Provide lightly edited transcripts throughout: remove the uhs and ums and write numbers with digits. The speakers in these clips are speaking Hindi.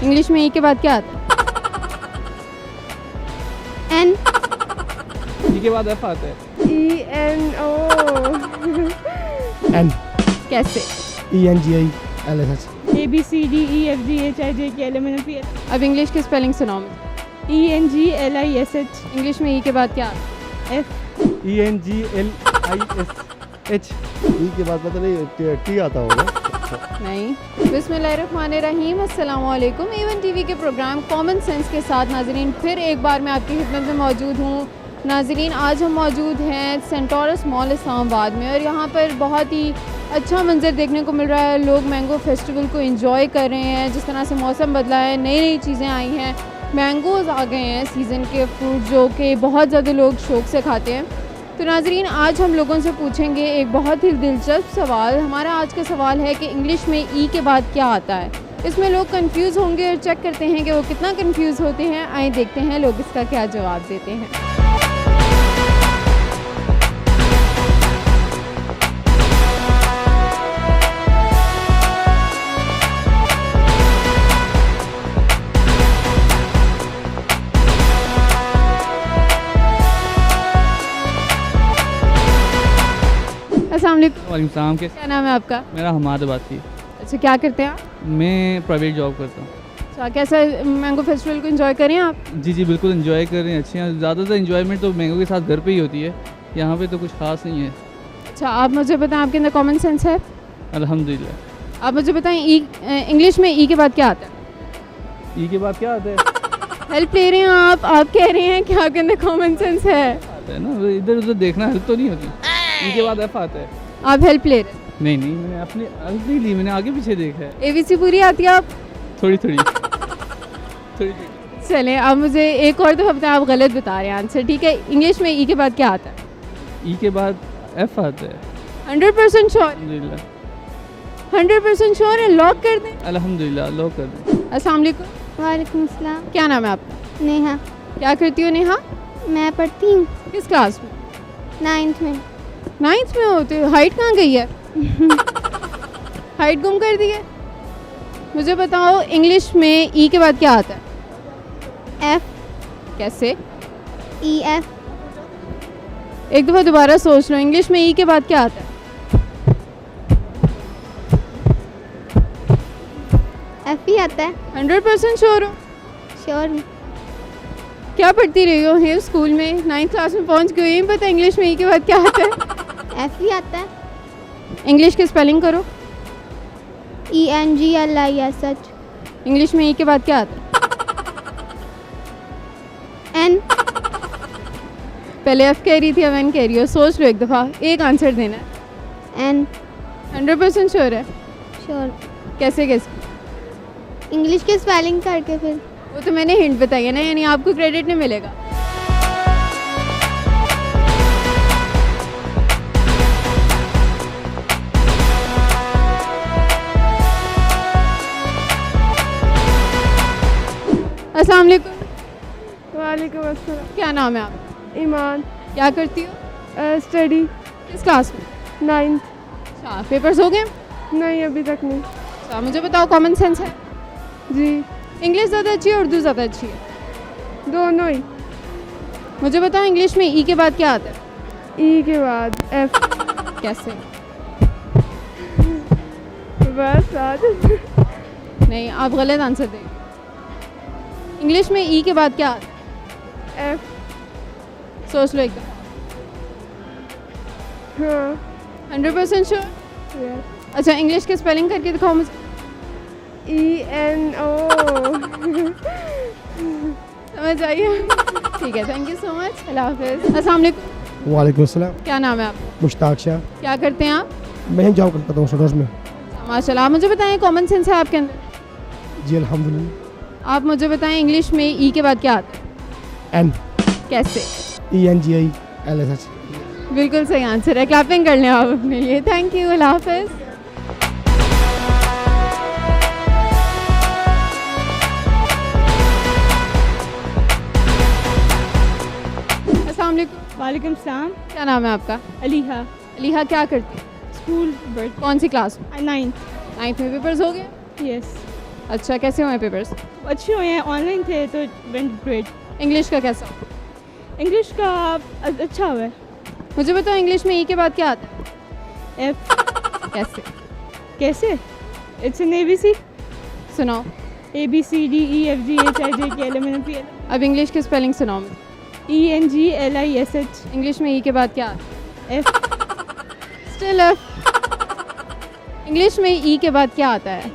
इंग्लिश में ई के बाद क्या आता है? एन। ई के बाद एफ आता है। ENO N कैसे? ENGILSH ABCDEFGHIJKLMNOP अब इंग्लिश की स्पेलिंग सुनाओ मुझे। ENGLISH इंग्लिश में ई के बाद क्या आता है? F ENGLISH। ई के बाद पता नहीं टी आता होगा। नहीं। बिस्मिल्लाहिर्रहमानिर्रहीम, अस्सलाम वालेकुम। इवन टीवी के प्रोग्राम कॉमन सेंस के साथ नाजरीन फिर एक बार मैं आपकी खिदमत में मौजूद हूँ। नाजरीन आज हम मौजूद हैं सेंटोरस मॉल इस्लामाबाद में और यहाँ पर बहुत ही अच्छा मंजर देखने को मिल रहा है। लोग मैंगो फेस्टिवल को एंजॉय कर रहे हैं। जिस तरह से मौसम बदला है, नई नई चीज़ें आई हैं, मैंगोज़ आ गए हैं, सीज़न के फ्रूट जो कि बहुत ज़्यादा लोग शौक़ से खाते हैं। तो नाजरीन आज हम लोगों से पूछेंगे एक बहुत ही दिलचस्प सवाल। हमारा आज का सवाल है कि इंग्लिश में ई के बाद क्या आता है। इसमें लोग कंफ्यूज होंगे और चेक करते हैं कि वो कितना कंफ्यूज होते हैं। आइए देखते हैं लोग इसका क्या जवाब देते हैं। अस्सलाम वालेकुम। वालेकुम सलाम। के क्या नाम है आपका? मेरा हमाद बाती। अच्छा, क्या करते हैं आप? मैं प्राइवेट जॉब करता हूँ। अच्छा, कैसा मैंगो फेस्टिवल को एंजॉय करें आप? जी जी बिल्कुल एंजॉय कर रहे हैं, अच्छे हैं। ज़्यादातर एंजॉयमेंट तो मैंगो के साथ घर पे ही होती है, यहाँ पे तो कुछ खास नहीं है। अच्छा, आप मुझे बताएं आपके अंदर कॉमन सेंस है? अल्हम्दुलिल्लाह। आप मुझे बताएं इंग्लिश में ई के बाद क्या आता है? ई के बाद क्या आता है? हेल्प ले रहे हैं आप कह रहे हैं कि आपके अंदर कॉमन सेंस है। आता है ना, इधर उधर देखना हेल्प तो नहीं होती। ई के बाद एफ आता है। आप हेल्प ले रहे हैं? नहीं नहीं, मैंने अपनी हेल्प नहीं ली, मैंने आगे पीछे देखा है। ABC पूरी आती है आप? थोड़ी थोड़ी थोड़ी थोड़ी। चलें, आप मुझे एक और दफ़ा बताएं, आप गलत बता रहे हैं आंसर। ठीक है, इंग्लिश में ई के बाद क्या आता है? ई के बाद एफ आता है। 100% श्योर? अल्हम्दुलिल्लाह। 100% श्योर है? लॉक कर दें? अल्हम्दुलिल्लाह, लो कर दें। अस्सलाम वालेकुम। वालेकुम अस्सलाम। क्या नाम है आपका? नेहा। क्या करती हो नेहा? मैं पढ़ती हूँ किस क्लास में? 9th में। 9th में होते हो? हाइट कहाँ गई है? हाइट गुम कर दी है। मुझे बताओ इंग्लिश में ई के बाद क्या आता है? F कैसे? EF एक दफ़ा दोबारा सोच लो, इंग्लिश में ई के बाद क्या आता है? F ही आता है। 100% श्योर हो? श्योर हूँ। क्या पढ़ती रही हो है स्कूल में? 9th क्लास में पहुंच गई, यही पता इंग्लिश में ई के बाद क्या आता है? F ही आता है। इंग्लिश की स्पेलिंग करो। ENGLISH इंग्लिश में ई के बाद क्या आता है? N पहले एफ कह रही थी, अब एन कह रही हो। सोच लो एक दफ़ा, एक आंसर देना है। N 100% श्योर है? श्योर। कैसे कैसे? इंग्लिश की स्पेलिंग करके फिर वो तो मैंने हिंट बताई है ना, यानी आपको क्रेडिट नहीं मिलेगा। अस्सलाम वालेकुम। वालेकुम अस्सलाम। क्या नाम है आपका? ईमान। क्या करती हो? स्टडी किस क्लास में? 9th। अच्छा, पेपर्स हो गए? नहीं अभी तक नहीं। अच्छा, मुझे बताओ कॉमन सेंस है? जी इंग्लिश ज़्यादा अच्छी है, उर्दू ज़्यादा अच्छी है? दोनों ही। मुझे बताओ इंग्लिश में ई के बाद क्या आता है? E के बाद F। कैसे? बस आज नहीं, आप गलत आंसर देंगे। इंग्लिश में ई के बाद क्या आता है? F। सोच लो एक दफ़ा। हाँ 100% श्योर? yes। अच्छा, इंग्लिश की स्पेलिंग करके दिखाओ मुझे। ENO समझ आइए? ठीक है, थैंक यू सो मच। अल्लाह हाफिज़। अस्सलाम वालेकुम। वालेकुम अस्सलाम। क्या नाम है आप? मुश्ताक शाह। क्या करते हैं आप? मैं ही जॉब करता हूँ स्टोर्स में। माशाल्लाह। मुझे बताएं कॉमन सेंस है आपके अंदर? जी अल्हम्दुलिल्लाह। आप मुझे बताएं इंग्लिश में ई के बाद क्या आता है? N कैसे? ENGILSH बिल्कुल सही आंसर है। क्लैपिंग कर लें आप अपने लिए। Thank you. अल्लाह हाफिज़। अस्सलाम वालेकुम। वालेकुम सलाम। क्या नाम है आपका? अलीहा। अलीहा। क्या करती है? स्कूल बर्थ कौन सी क्लास में? 9th। 9th में पेपर्स हो गए? यस। अच्छा, कैसे हुए पेपर्स? अच्छे हुए हैं, ऑनलाइन थे तो वेंट ग्रेट। इंग्लिश का कैसा? इंग्लिश का अच्छा हुआ है। मुझे बताओ इंग्लिश में ई के बाद क्या आता है? एफ कैसे? कैसे? It's an ABC। सुनाओ। ABCDEFGHIJKLMNOP अब इंग्लिश की स्पेलिंग सुनाओ मुझे। ENGLISH इंग्लिश में ई के बाद क्या आता है? F still F. इंग्लिश में ई के बाद क्या आता है?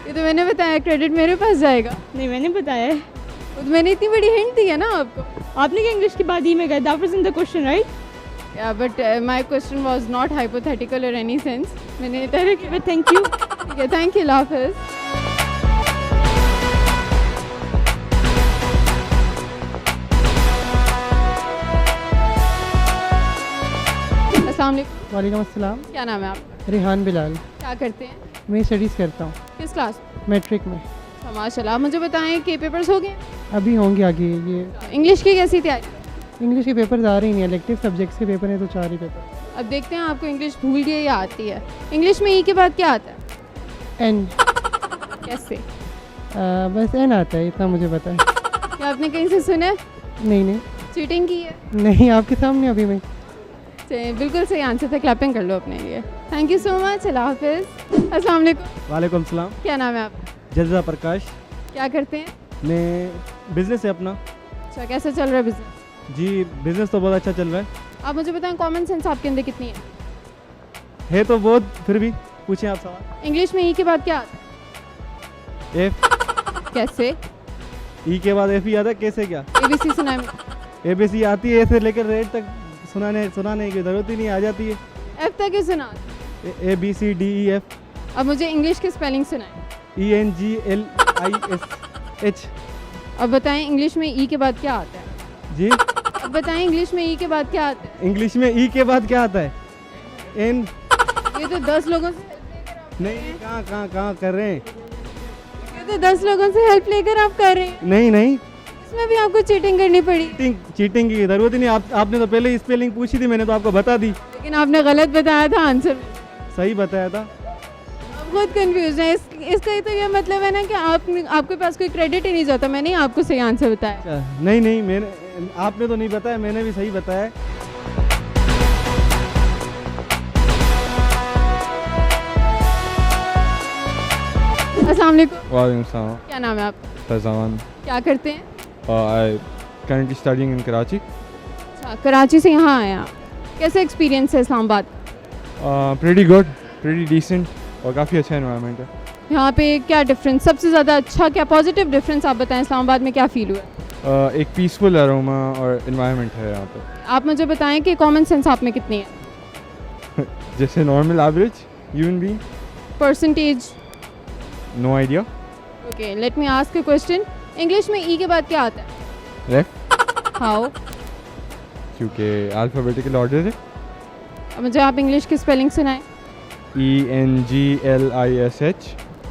ये तो मैंने बताया, क्रेडिट मेरे पास जाएगा। नहीं, मैंने बताया है। वो तो मैंने इतनी बड़ी हिंट दी है ना आपको। आपने क्या इंग्लिश के बाद ई में गए? That was in the question right? या but my question was not hypothetical और एनी सेंस। मैंने तरह की बट थैंक यू। ठीक है, थैंक यू, अल्लाह हाफिज़। अस्सलाम वालेकुम। वालेकुम अस्सलाम। क्या नाम है आपका? रिहान बिलाल। क्या करते हैं? मैं स्टडीज़ करता हूँ किस क्लास? मैट्रिक में। अच्छा, माशाल्लाह। मुझे बताएं कि पेपर्स हो गए? अभी होंगे आगे ये। इंग्लिश की कैसी तैयारी? इंग्लिश के पेपर आ रहे ही नहीं, इलेक्टिव सब्जेक्ट्स के पेपर हैं तो 4 ही पेपर। अब देखते हैं आपको इंग्लिश भूल गई या आती है। इंग्लिश में ई के बाद क्या आता है? एन। कैसे? बस एन आता है, इतना मुझे पता है। क्या आपने कहीं से सुना है? नहीं चीटिंग की है? नहीं, आपके सामने अभी मैं। चलिए, बिल्कुल सही आंसर था। क्लैपिंग कर लो अपने लिए। थैंक यू सो मच, अल्लाह हाफिज़। अस्सलाम वालेकुम। वालेकुम सलाम। क्या नाम है आपका? जज़ा प्रकाश। क्या करते हैं? मैं बिज़नेस है अपना। अच्छा, कैसा चल रहा है बिजनेस? जी बिज़नेस तो बहुत अच्छा चल रहा है। आप मुझे बताएं कॉमन सेंस आपके अंदर कितनी है? तो बहुत, फिर भी पूछें आप सवाल। इंग्लिश में ई के बाद क्या आता है? एफ। कैसे? ई के बाद एफ ही आता है, कैसे क्या? ABC सुनाए मुझे। ABC आती है, ए से लेकर रेड तक सुनाने की ज़रूरत ही नहीं, आ जाती है। F तक ही सुना। ABCDEF। अब मुझे इंग्लिश की स्पेलिंग सुनाएं। ENGLISH। अब बताएं इंग्लिश में ई के बाद क्या आता है? जी अब बताएं इंग्लिश में ई के बाद क्या आता है? इंग्लिश में ई के बाद क्या आता है? एन। ये तो 10 लोगों से नहीं, कहाँ कर रहे हैं? ये तो 10 लोगों से हेल्प लेकर आप कर रहे हैं। नहीं, इसमें भी आपको चीटिंग करनी पड़ी। चीटिंग की ज़रूरत ही नहीं। आपने तो पहले ही स्पेलिंग पूछी थी, मैंने तो आपको बता दी। लेकिन आपने गलत बताया था आंसर में। सही बताया था। आप खुद कंफ्यूज हैं। इसका ही तो ये मतलब है ना कि आपके पास कोई क्रेडिट ही नहीं जाता। मैंने ही आपको सही आंसर बताया। अच्छा, नहीं, आपने तो नहीं बताया, मैंने भी सही बताया। अस्सलाम वालेकुम। वालेकुम सलाम। क्या नाम है आपका? फैज़ान। क्या करते हैं? आई currently studying in Karachi. अच्छा, कराची से यहाँ आए आप। कैसा एक्सपीरियंस है Islamabad? Pretty good, pretty decent और काफ़ी अच्छा एनवायरनमेंट है। यहाँ पे क्या डिफरेंस, सबसे ज़्यादा अच्छा क्या पॉजिटिव डिफरेंस आप बताएं इस्लामाबाद में क्या फील हुआ? एक पीसफुल अरोमा और इन्वायरमेंट है यहाँ पे। आप मुझे बताएं कि कॉमन सेंस आप में कितनी है? जैसे normal average human being. Percentage? No idea. Okay, let me ask a question. English में ई के बाद क्या आता है? लेफ्ट। हाउ? क्योंकि अल्फ़ाबेटिकल ऑर्डर है। अब मुझे आप इंग्लिश की स्पेलिंग सुनाएं। ENGLISH।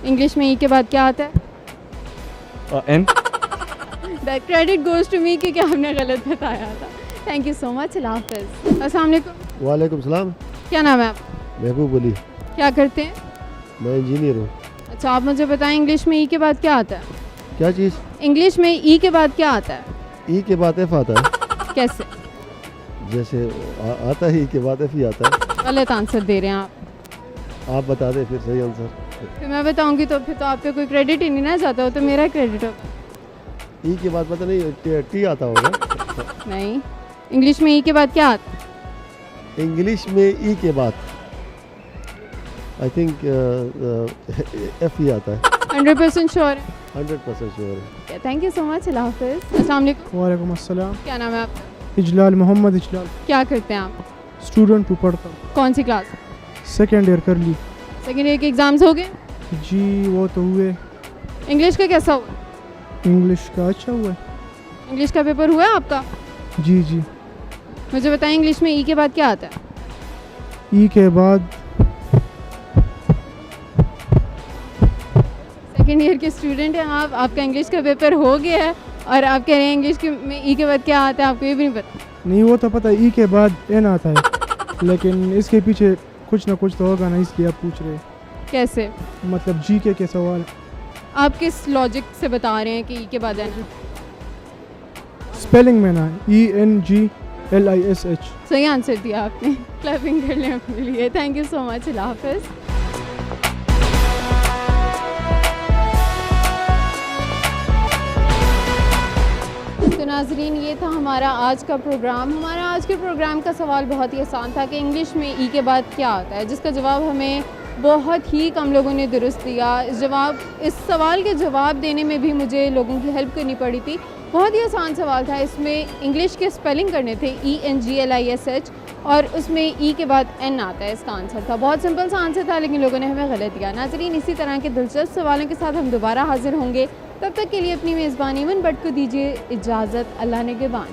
इंग्लिश में ई के बाद क्या आता है? N। The credit goes to me क्योंकि आपने गलत बताया था। थैंक यू सो मच, अल्लाह हाफिज़। अस्सलाम वालेकुम। वालेकुम सलाम। क्या नाम है आपका? महबूब अली। क्या करते हैं? मैं इंजीनियर हूँ। अच्छा, आप मुझे बताएं इंग्लिश में ई के बाद क्या आता है? क्या चीज़? इंग्लिश में ई के बाद क्या आता है? ई के बाद एफ आता है। कैसे? जैसे आता है ई के बाद एफ ही आता है। गलत आंसर दे रहे हैं आप। आप बता दें फिर सही आंसर। फिर मैं बताऊंगी तो फिर तो आप पे कोई क्रेडिट ही नहीं ना जाता हो, तो मेरा क्रेडिट होगा। ई के बाद पता नहीं टी आता होगा। नहीं, इंग्लिश में ई के बाद क्या आता है? इंग्लिश में ई के बाद आई थिंक एफ ही आता है। 100% श्योर है? 100% श्योर है। थैंक यू सो मच, अल्लाह हाफिज़। अस्सलाम वालेकुम। वालेकुम अस्सलाम। क्या नाम है आपका? इजलाल मोहम्मद इजलाल। क्या करते हैं आप? स्टूडेंट हूँ, पढ़ता हूँ। कौन सी क्लास? सेकेंड ईयर कर ली। सेकेंड ईयर के एग्ज़ाम्स हो गए? जी वो तो हुए। इंग्लिश का कैसा हुआ? इंग्लिश का अच्छा हुआ है। इंग्लिश का पेपर हुआ है आपका? जी। मुझे बताएं इंग्लिश में ई के बाद क्या आता है? ई के बाद सेकेंड ईयर के स्टूडेंट हैं आप, आपका इंग्लिश का पेपर हो गया है और आप कह रहे हैं इंग्लिश के में ई के बाद क्या आता है, आपको ये भी नहीं पता? नहीं, वो तो पता है ई के बाद एन आता है, लेकिन इसके पीछे कुछ ना कुछ तो होगा ना, इसलिए आप पूछ रहे हैं। कैसे? मतलब जी के सवाल। आप किस लॉजिक से बता रहे हैं कि ई के बाद एन? स्पेलिंग में ना, ENGLISH। सही आंसर दिया आपने। क्लैपिंग कर लें अपने लिए। Thank you so much. अल्लाह हाफ़िज़। तो नाज़रीन, ये था हमारा आज का प्रोग्राम। हमारा आज के प्रोग्राम का सवाल बहुत ही आसान था कि इंग्लिश में ई के बाद क्या आता है, जिसका जवाब हमें बहुत ही कम लोगों ने दुरुस्त दिया। इस सवाल के जवाब देने में भी मुझे लोगों की हेल्प करनी पड़ी थी। बहुत ही आसान सवाल था। इसमें इंग्लिश के स्पेलिंग करने थे, ENGLISH, और उसमें ई के बाद एन आता है। इसका आंसर था, बहुत सिंपल सा आंसर था, लेकिन लोगों ने हमें गलत दिया। नाज़रीन, इसी तरह के दिलचस्प सवालों के साथ हम दोबारा हाजिर होंगे। तब तक के लिए अपनी मेज़बान ईवन बट को दीजिए इजाज़त। अल्लाह निगहबान।